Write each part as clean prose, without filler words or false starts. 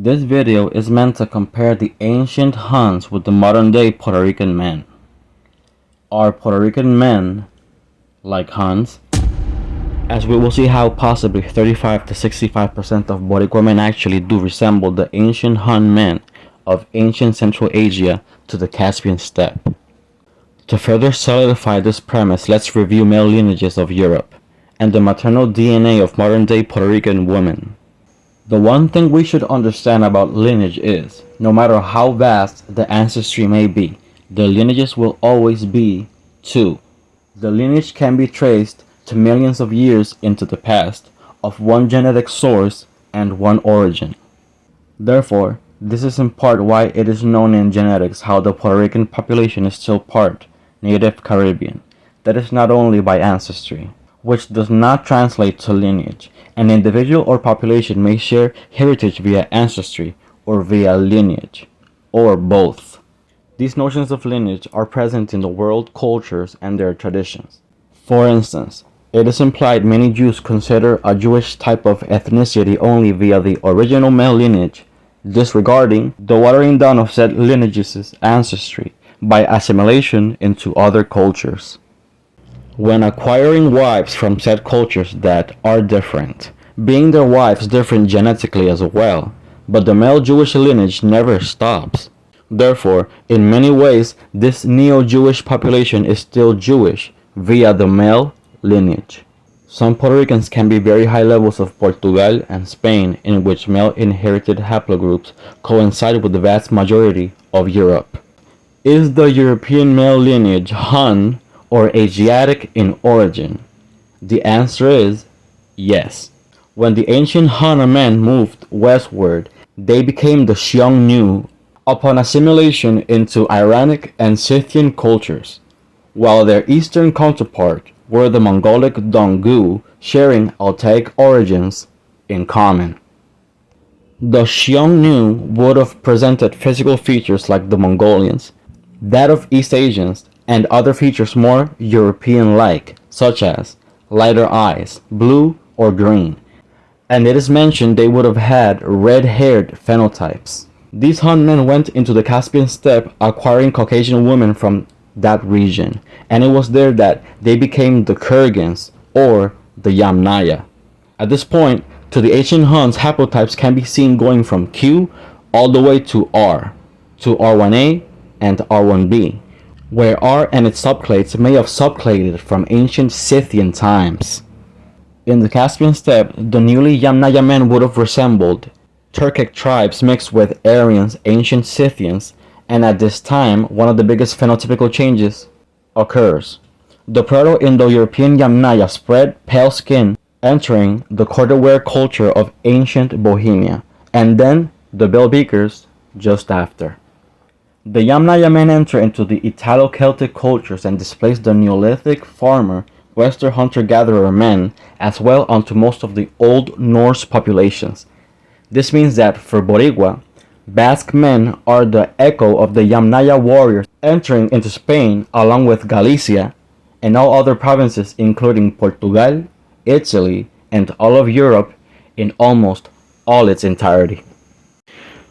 This video is meant to compare the ancient Huns with the modern day Puerto Rican men. Are Puerto Rican men like Huns? As we will see how possibly 35 to 65% of Boricua men actually do resemble the ancient Hun men of ancient Central Asia to the Caspian steppe. To further solidify this premise, let's review male lineages of Europe and the maternal DNA of modern day Puerto Rican women. The one thing we should understand about lineage is, no matter how vast the ancestry may be, the lineages will always be two. The lineage can be traced to millions of years into the past, of one genetic source and one origin. Therefore, this is in part why it is known in genetics how the Puerto Rican population is still part Native Caribbean. That is not only by ancestry, which does not translate to lineage. An individual or population may share heritage via ancestry or via lineage, or both. These notions of lineage are present in the world cultures and their traditions. For instance, it is implied many Jews consider a Jewish type of ethnicity only via the original male lineage, disregarding the watering down of said lineage's ancestry by assimilation into other cultures. When acquiring wives from said cultures that are different, being their wives different genetically as well, but the male Jewish lineage never stops. Therefore, in many ways, this neo-Jewish population is still Jewish via the male lineage. Some Puerto Ricans can be very high levels of Portugal and Spain, in which male inherited haplogroups coincide with the vast majority of Europe. Is the European male lineage Hun or Asiatic in origin? The answer is yes. When the ancient Han men moved westward, they became the Xiongnu upon assimilation into Iranic and Scythian cultures, while their eastern counterpart were the Mongolic Donggu, sharing Altaic origins in common. The Xiongnu would have presented physical features like the Mongolians, that of East Asians, and other features more European-like, such as lighter eyes, blue or green. And it is mentioned they would have had red-haired phenotypes. These Hun men went into the Caspian steppe acquiring Caucasian women from that region, and it was there that they became the Kurgans or the Yamnaya. At this point, to the ancient Huns, haplotypes can be seen going from Q all the way to R, to R1A and R1B, where R and its subclades may have subcladed from ancient Scythian times. In the Caspian steppe, the newly Yamnaya men would have resembled Turkic tribes mixed with Aryans, ancient Scythians, and at this time, one of the biggest phenotypical changes occurs. The Proto-Indo-European Yamnaya spread pale skin, entering the cordaware culture of ancient Bohemia, and then the bell beakers just after. The Yamnaya men enter into the Italo-Celtic cultures and displace the Neolithic farmer, Western hunter-gatherer men, as well onto most of the Old Norse populations. This means that for Boricua, Basque men are the echo of the Yamnaya warriors entering into Spain along with Galicia and all other provinces including Portugal, Italy, and all of Europe in almost all its entirety.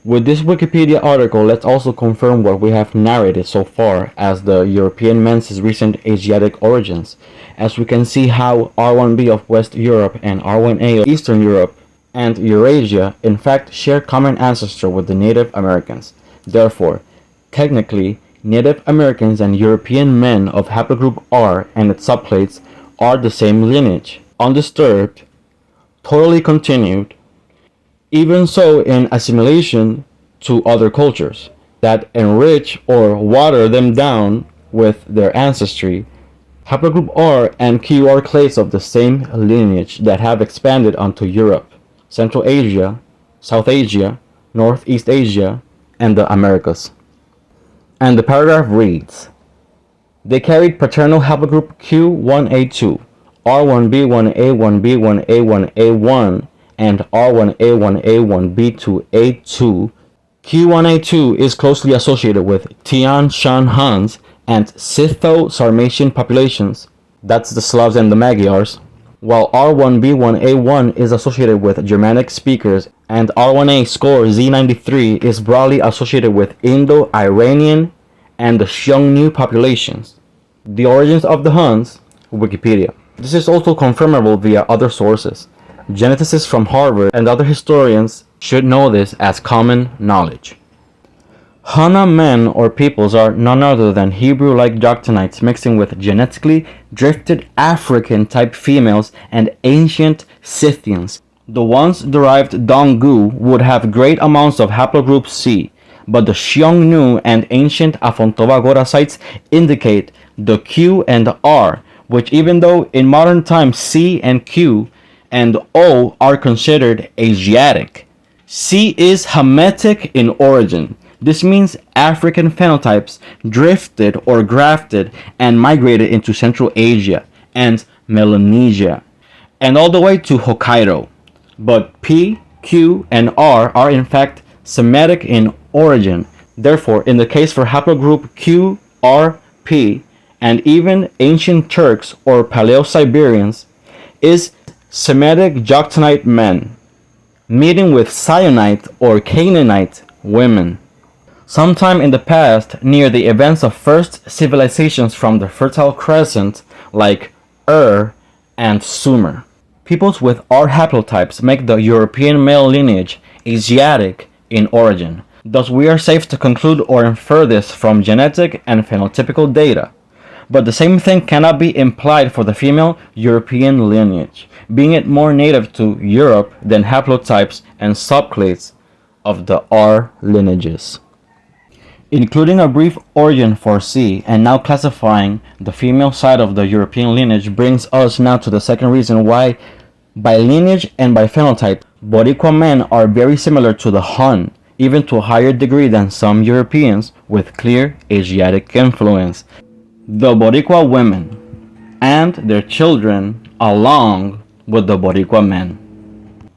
With this Wikipedia article, let's also confirm what we have narrated so far as the European men's recent Asiatic origins, as we can see how R1B of West Europe and R1A of Eastern Europe and Eurasia in fact share common ancestor with the Native Americans. Therefore, technically, Native Americans and European men of haplogroup R and its subclades are the same lineage, undisturbed, totally continued, even so in assimilation to other cultures that enrich or water them down with their ancestry. Haplogroup R and Q are clades of the same lineage that have expanded onto Europe, Central Asia, South Asia, Northeast Asia, and the Americas. And the paragraph reads, they carried paternal haplogroup Q1A2, R1B1A1B1A1A1, and R1A1A1B2A2. Q1A2 is closely associated with Tian Shan Huns and Scytho-Sarmatian populations, that's the Slavs and the Magyars, while R1B1A1 is associated with Germanic speakers and R1A score Z93 is broadly associated with Indo-Iranian and the Xiongnu populations. The origins of the Huns, Wikipedia. This is also confirmable via other sources. Geneticists from Harvard and other historians should know this as common knowledge. Hunna men or peoples are none other than Hebrew-like Joktaanites mixing with genetically drifted African-type females and ancient Scythians. The once-derived Dongu would have great amounts of haplogroup C, but the Xiongnu and ancient Afontova-Gora sites indicate the Q and R, which even though in modern times C and Q and O are considered Asiatic, C is Hamitic in origin. This means African phenotypes drifted or grafted and migrated into Central Asia and Melanesia, and all the way to Hokkaido. But P, Q, and R are in fact Semitic in origin. Therefore, in the case for haplogroup Q, R, P, and even ancient Turks or Paleo-Siberians, is Semitic Joktaanite men, meeting with Sionite or Canaanite women. Sometime in the past, near the events of first civilizations from the Fertile Crescent, like Ur and Sumer, peoples with R haplotypes make the European male lineage Asiatic in origin. Thus, we are safe to conclude or infer this from genetic and phenotypical data. But the same thing cannot be implied for the female European lineage, being it more native to Europe than haplotypes and subclades of the R lineages. Including a brief origin for C and now classifying the female side of the European lineage brings us now to the second reason why, by lineage and by phenotype, Boricua men are very similar to the Hun, even to a higher degree than some Europeans with clear Asiatic influence. The Boricua women and their children along with the Boricua men.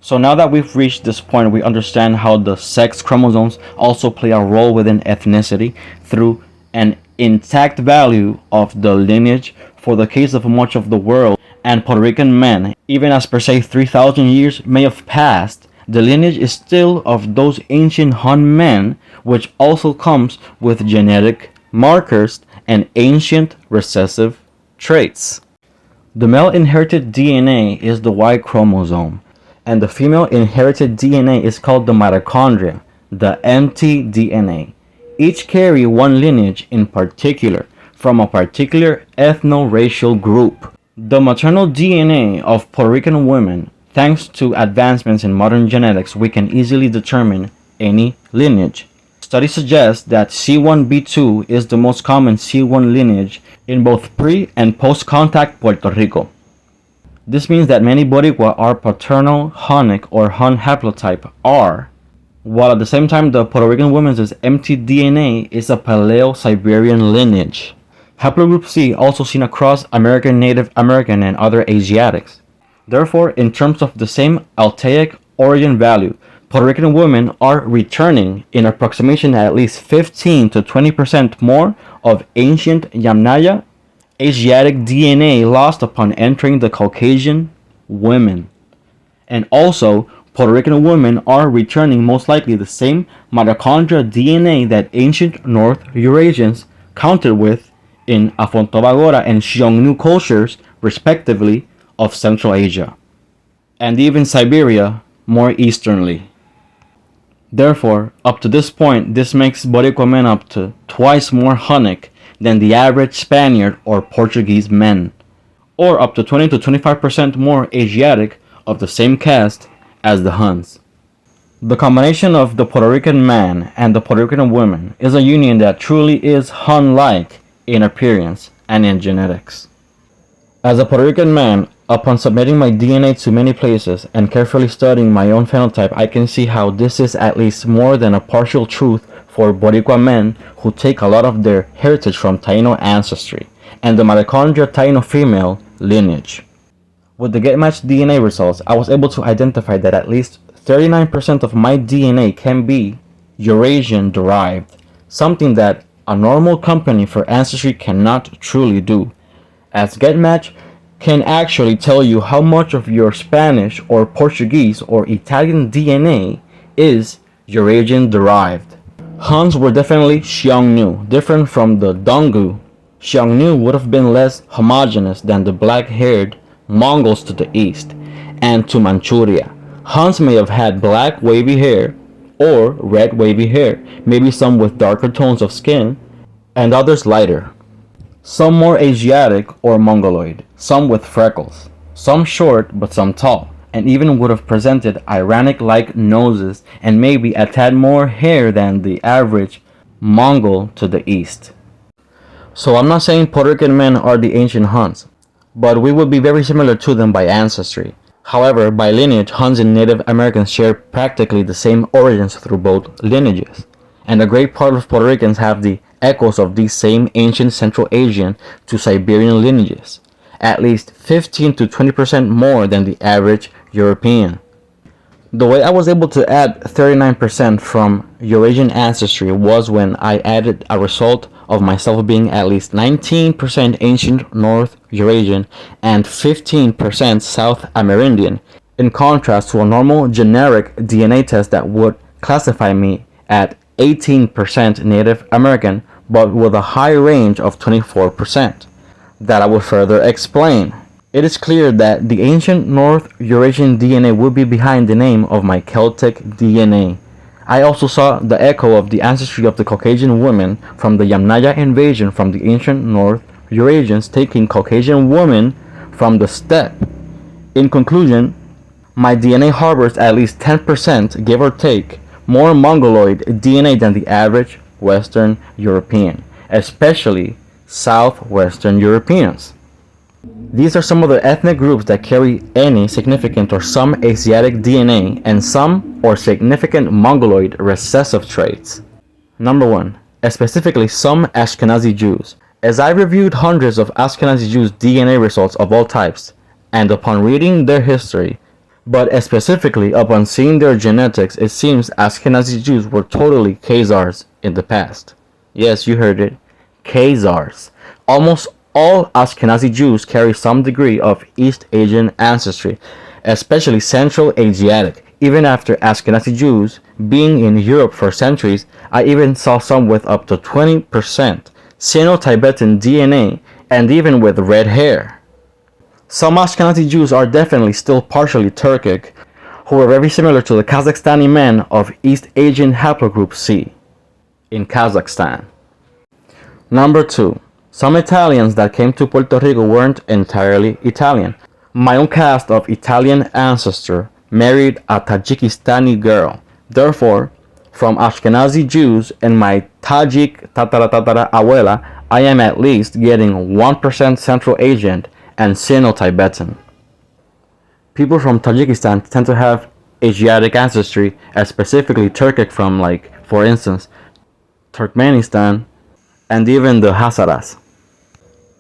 So now that we've reached this point, we understand how the sex chromosomes also play a role within ethnicity through an intact value of the lineage for the case of much of the world and Puerto Rican men. Even as per se 3,000 years may have passed, the lineage is still of those ancient Hun men, which also comes with genetic markers and ancient recessive traits. The male inherited DNA is the Y chromosome, and the female inherited DNA is called the mitochondria, the mtDNA. Each carry one lineage in particular from a particular ethno-racial group. The maternal DNA of Puerto Rican women, thanks to advancements in modern genetics, we can easily determine any lineage. Studies suggest that C1b2 is the most common C1 lineage in both pre- and post-contact Puerto Rico. This means that many Boricua are paternal Hunnic or Hun haplotype R, while at the same time the Puerto Rican women's mtDNA is a Paleo-Siberian lineage. Haplogroup C also seen across American Native American and other Asiatics. Therefore, in terms of the same Altaic origin value, Puerto Rican women are returning in approximation at least 15 to 20% more of ancient Yamnaya Asiatic DNA lost upon entering the Caucasian women. And also, Puerto Rican women are returning most likely the same mitochondria DNA that ancient North Eurasians counted with in Afontova-Gora and Xiongnu cultures, respectively, of Central Asia, and even Siberia more easternly. Therefore, up to this point, this makes Boricua men up to twice more Hunnic than the average Spaniard or Portuguese men, or up to 20 to 25% more Asiatic of the same caste as the Huns. The combination of the Puerto Rican man and the Puerto Rican woman is a union that truly is Hun-like in appearance and in genetics. As a Puerto Rican man, upon submitting my DNA to many places and carefully studying my own phenotype, I can see how this is at least more than a partial truth for Boricua men who take a lot of their heritage from Taino ancestry and the mitochondria Taino female lineage. With the GetMatch DNA results, I was able to identify that at least 39% of my DNA can be Eurasian derived, something that a normal company for ancestry cannot truly do, as GetMatch can actually tell you how much of your Spanish or Portuguese or Italian DNA is Eurasian derived. Huns were definitely Xiongnu, different from the Donggu. Xiongnu would have been less homogeneous than the black-haired Mongols to the east and to Manchuria. Huns may have had black wavy hair or red wavy hair, maybe some with darker tones of skin and others lighter. Some more Asiatic or Mongoloid, some with freckles, some short but some tall, and even would have presented Iranic-like noses and maybe a tad more hair than the average Mongol to the east. So I'm not saying Puerto Rican men are the ancient Huns, but we would be very similar to them by ancestry. However, by lineage, Huns and Native Americans share practically the same origins through both lineages, and a great part of Puerto Ricans have the echoes of these same ancient Central Asian to Siberian lineages, at least 15 to 20% more than the average European. The way I was able to add 39% from Eurasian ancestry was when I added a result of myself being at least 19% ancient North Eurasian and 15% South Amerindian, in contrast to a normal generic DNA test that would classify me at 18% Native American, but with a high range of 24%. That I will further explain. It is clear that the ancient North Eurasian DNA would be behind the name of my Celtic DNA. I also saw the echo of the ancestry of the Caucasian women from the Yamnaya invasion from the ancient North Eurasians taking Caucasian women from the steppe. In conclusion, my DNA harbors at least 10%, give or take, more Mongoloid DNA than the average Western European, especially Southwestern Europeans. These are some of the ethnic groups that carry any significant or some Asiatic DNA and some or significant Mongoloid recessive traits. Number 1. Specifically some Ashkenazi Jews. As I reviewed hundreds of Ashkenazi Jews' DNA results of all types, and upon reading their history, but specifically upon seeing their genetics, it seems Ashkenazi Jews were totally Khazars in the past. Yes, you heard it. Khazars. Almost all Ashkenazi Jews carry some degree of East Asian ancestry, especially Central Asiatic. Even after Ashkenazi Jews being in Europe for centuries, I even saw some with up to 20% Sino-Tibetan DNA and even with red hair. Some Ashkenazi Jews are definitely still partially Turkic, who are very similar to the Kazakhstani men of East Asian haplogroup C in Kazakhstan. Number 2. Some Italians that came to Puerto Rico weren't entirely Italian. My own cast of Italian ancestor married a Tajikistani girl. Therefore, from Ashkenazi Jews and my Tajik tatara abuela, I am at least getting 1% Central Asian and Sino-Tibetan. People from Tajikistan tend to have Asiatic ancestry, as specifically Turkic from, like, for instance, Turkmenistan and even the Hazaras.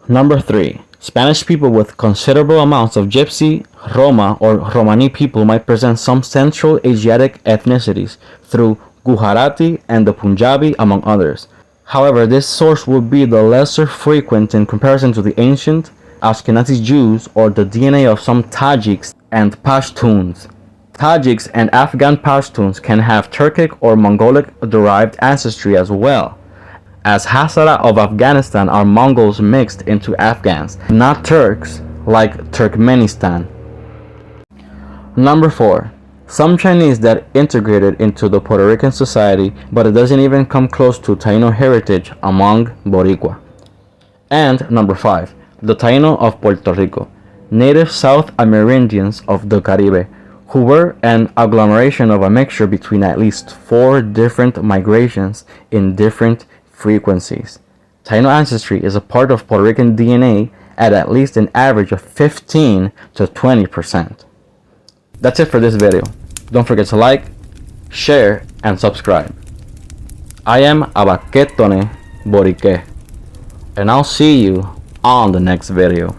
Number 3. Spanish people with considerable amounts of Gypsy, Roma, or Romani people might present some Central Asiatic ethnicities through Gujarati and the Punjabi, among others. However, this source would be the lesser frequent in comparison to the ancient Ashkenazi Jews or the DNA of some Tajiks and Pashtuns. Tajiks and Afghan Pashtuns can have Turkic or Mongolic-derived ancestry as well, as Hazara of Afghanistan are Mongols mixed into Afghans, not Turks like Turkmenistan. Number 4. Some Chinese that integrated into the Puerto Rican society, but it doesn't even come close to Taino heritage among Boricua. And number 5. The Taino of Puerto Rico, native South Amerindians of the Caribe, who were an agglomeration of a mixture between at least 4 different migrations in different frequencies. Taino ancestry is a part of Puerto Rican DNA at least an average of 15 to 20%. That's it for this video. Don't forget to like, share, and subscribe. I am Abaquetone Borique, and I'll see you on the next video.